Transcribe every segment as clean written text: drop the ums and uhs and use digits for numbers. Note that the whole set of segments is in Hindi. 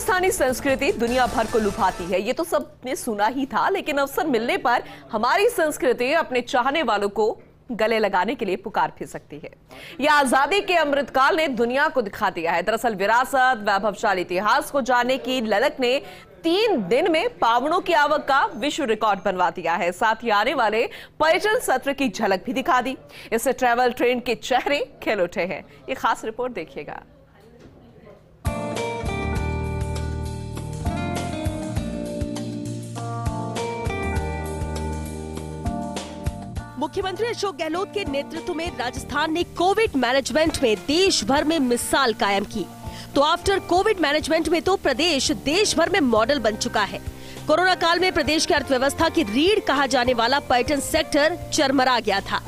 स्थानीय संस्कृति दुनिया भर को लुभाती है, ये तो सबने सुना ही था। लेकिन अवसर मिलने पर हमारी संस्कृति अपने चाहने वालों को गले लगाने के लिए पुकार फिर सकती है। यह आजादी के अमृतकाल ने दुनिया को दिखा दिया है। दरअसल विरासत, वैभवशाली इतिहास को जानने की ललक ने 3 दिन में पावनों की आवक का विश्व रिकॉर्ड बनवा दिया है। साथ ही आने वाले पर्यटन सत्र की झलक भी दिखा दी। इससे ट्रैवल ट्रेंड के चेहरे खिल उठे हैं। ये खास रिपोर्ट देखिएगा। मुख्यमंत्री अशोक गहलोत के नेतृत्व में राजस्थान ने कोविड मैनेजमेंट में देश भर में मिसाल कायम की। तो आफ्टर कोविड मैनेजमेंट में तो प्रदेश देश भर में मॉडल बन चुका है। कोरोना काल में प्रदेश की अर्थव्यवस्था की रीढ़ कहा जाने वाला पर्यटन सेक्टर चरमरा गया था,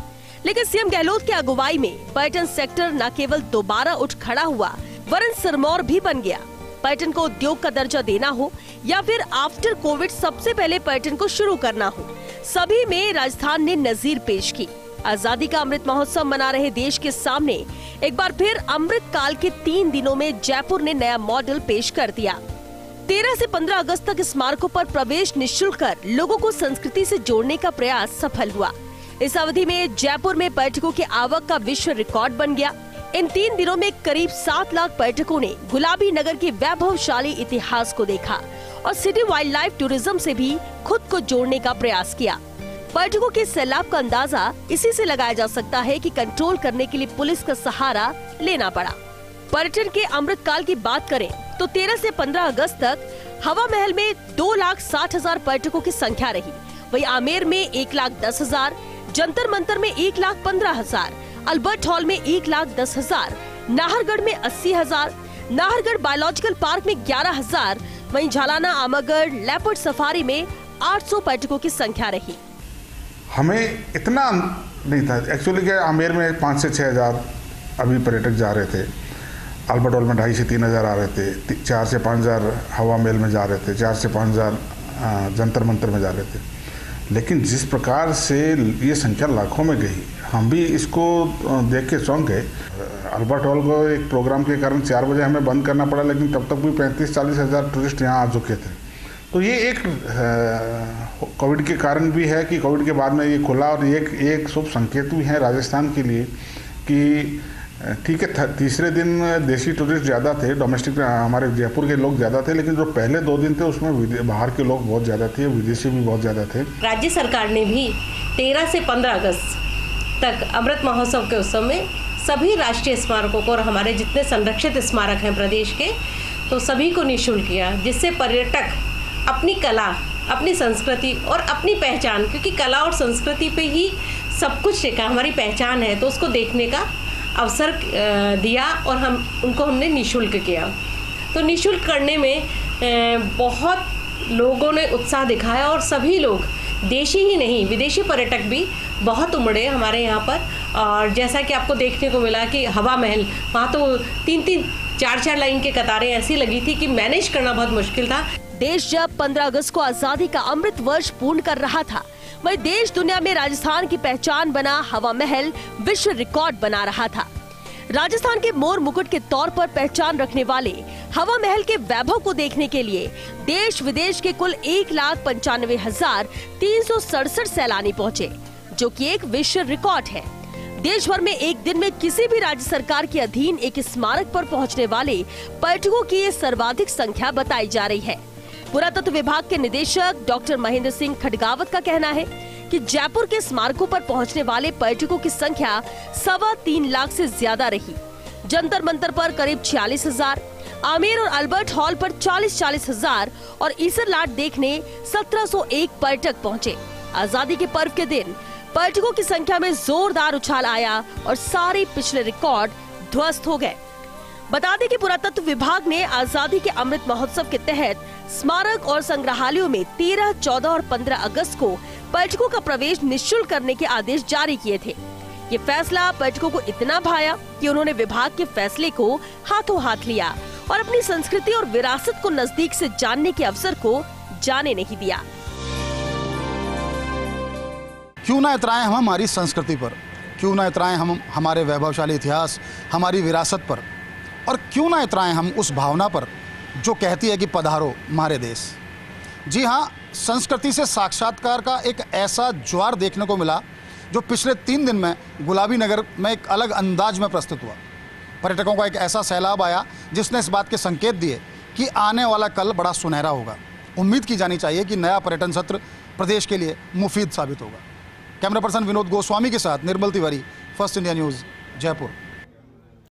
लेकिन सीएम गहलोत की अगुवाई में पर्यटन सेक्टर न केवल दोबारा उठ खड़ा हुआ वरन सिरमौर भी बन गया। पर्यटन को उद्योग का दर्जा देना हो या फिर आफ्टर कोविड सबसे पहले पर्यटन को शुरू करना हो, सभी में राजस्थान ने नजीर पेश की। आजादी का अमृत महोत्सव मना रहे देश के सामने एक बार फिर अमृत काल के 3 दिनों में जयपुर ने नया मॉडल पेश कर दिया। 13 से 15 अगस्त तक स्मारकों पर प्रवेश निःशुल्क कर लोगों को संस्कृति से जोड़ने का प्रयास सफल हुआ। इस अवधि में जयपुर में पर्यटकों की आवक का विश्व रिकॉर्ड बन गया। इन 3 दिनों में करीब 7 लाख पर्यटकों ने गुलाबी नगर के वैभवशाली इतिहास को देखा और सिटी वाइल्ड लाइफ टूरिज्म से भी खुद को जोड़ने का प्रयास किया। पर्यटकों के सैलाब का अंदाजा इसी से लगाया जा सकता है कि कंट्रोल करने के लिए पुलिस का सहारा लेना पड़ा। पर्यटन के अमृत काल की बात करें तो 13 से 15 अगस्त तक हवा महल में 2,60,000 पर्यटकों की संख्या रही। वहीं आमेर में 1,10,000, जंतर मंतर में 1,15,000, अल्बर्ट हॉल में 1,10,000, नाहरगढ़ में 80,000, नाहरगढ़ बायोलॉजिकल पार्क में 11,000, वहीं झालाना आमगढ़ लेपर्ड सफारी में 800 पर्यटकों की संख्या रही। हमें इतना नहीं था एक्चुअली कि आमेर में 5 से 6 हज़ार अभी पर्यटक जा रहे थे, अल्बर्ट हॉल में 2,500 से 3 हज़ार आ रहे थे, 4 से 5 हज़ार हवा महल में जा रहे थे, 4 से 5 हज़ार जंतर मंतर में जा रहे थे। लेकिन जिस प्रकार से ये संख्या लाखों में गई, हम भी इसको देख के चौंक गए। अल्बर्ट हॉल को एक प्रोग्राम के कारण 4 बजे हमें बंद करना पड़ा, लेकिन तब तक भी 35-40 हज़ार टूरिस्ट यहाँ आ चुके थे। तो ये एक कोविड के कारण भी है कि कोविड के बाद में ये खुला, और एक शुभ संकेत भी है राजस्थान के लिए कि ठीक है, तीसरे दिन देशी टूरिस्ट ज़्यादा थे, डोमेस्टिक हमारे जयपुर के लोग ज़्यादा थे, लेकिन जो पहले 2 दिन थे उसमें बाहर के लोग बहुत ज़्यादा थे, विदेशी भी बहुत ज़्यादा थे। राज्य सरकार ने भी 13 से 15 अगस्त तक अमृत महोत्सव के उत्सव में सभी राष्ट्रीय स्मारकों को और हमारे जितने संरक्षित स्मारक हैं प्रदेश के, तो सभी को निःशुल्क किया, जिससे पर्यटक अपनी कला, अपनी संस्कृति और अपनी पहचान, क्योंकि कला और संस्कृति पे ही सब कुछ टिका, हमारी पहचान है, तो उसको देखने का अवसर दिया और उनको हमने निःशुल्क किया। तो निःशुल्क करने में बहुत लोगों ने उत्साह दिखाया और सभी लोग, देशी ही नहीं विदेशी पर्यटक भी बहुत उमड़े हमारे यहाँ पर। और जैसा कि आपको देखने को मिला कि हवा महल, वहाँ तो 3-3, 4-4 लाइन की कतारें ऐसी लगी थी कि मैनेज करना बहुत मुश्किल था। देश जब 15 अगस्त को आजादी का अमृत वर्ष पूर्ण कर रहा था, वही देश दुनिया में राजस्थान की पहचान बना हवा महल विश्व रिकॉर्ड बना रहा था। राजस्थान के मोर मुकुट के तौर पर पहचान रखने वाले हवा महल के वैभव को देखने के लिए देश विदेश के कुल 1,95,367 सैलानी पहुँचे, जो कि एक विश्व रिकॉर्ड है। देश भर में एक दिन में किसी भी राज्य सरकार के अधीन एक स्मारक पर पहुंचने वाले पर्यटकों की ये सर्वाधिक संख्या बताई जा रही है। पुरातत्व विभाग के निदेशक डॉक्टर महेंद्र सिंह खडगावत का कहना है कि जयपुर के स्मारकों पर पहुंचने वाले पर्यटकों की संख्या 3.25 लाख से ज्यादा रही। जंतर मंतर पर करीब 46,000, आमेर और अल्बर्ट हॉल पर 40-40 हजार और ईसरलाट देखने 1701 पर्यटक पहुँचे। आजादी के पर्व के दिन पर्यटकों की संख्या में जोरदार उछाल आया और सारे पिछले रिकॉर्ड ध्वस्त हो गए। बता दें कि पुरातत्व विभाग ने आजादी के अमृत महोत्सव के तहत स्मारक और संग्रहालयों में 13, 14 और 15 अगस्त को पर्यटकों का प्रवेश निःशुल्क करने के आदेश जारी किए थे। ये फैसला पर्यटकों को इतना भाया कि उन्होंने विभाग के फैसले को हाथों हाथ लिया और अपनी संस्कृति और विरासत को नजदीक से जानने के अवसर को जाने नहीं दिया। क्यों ना इतराएं हम हमारी संस्कृति पर, क्यों ना इतराएं हम हमारे वैभवशाली इतिहास, हमारी विरासत पर, और क्यों ना इतराएं हम उस भावना पर जो कहती है कि पधारो मारे देश। जी हाँ, संस्कृति से साक्षात्कार का एक ऐसा ज्वार देखने को मिला जो पिछले 3 दिन में गुलाबी नगर में एक अलग अंदाज में प्रस्तुत हुआ। पर्यटकों का एक ऐसा सैलाब आया जिसने इस बात के संकेत दिए कि आने वाला कल बड़ा सुनहरा होगा। उम्मीद की जानी चाहिए कि नया पर्यटन सत्र प्रदेश के लिए मुफीद साबित होगा। कैमरा पर्सन विनोद गोस्वामी के साथ Nirmal Tiwari, first India news, Jaipur.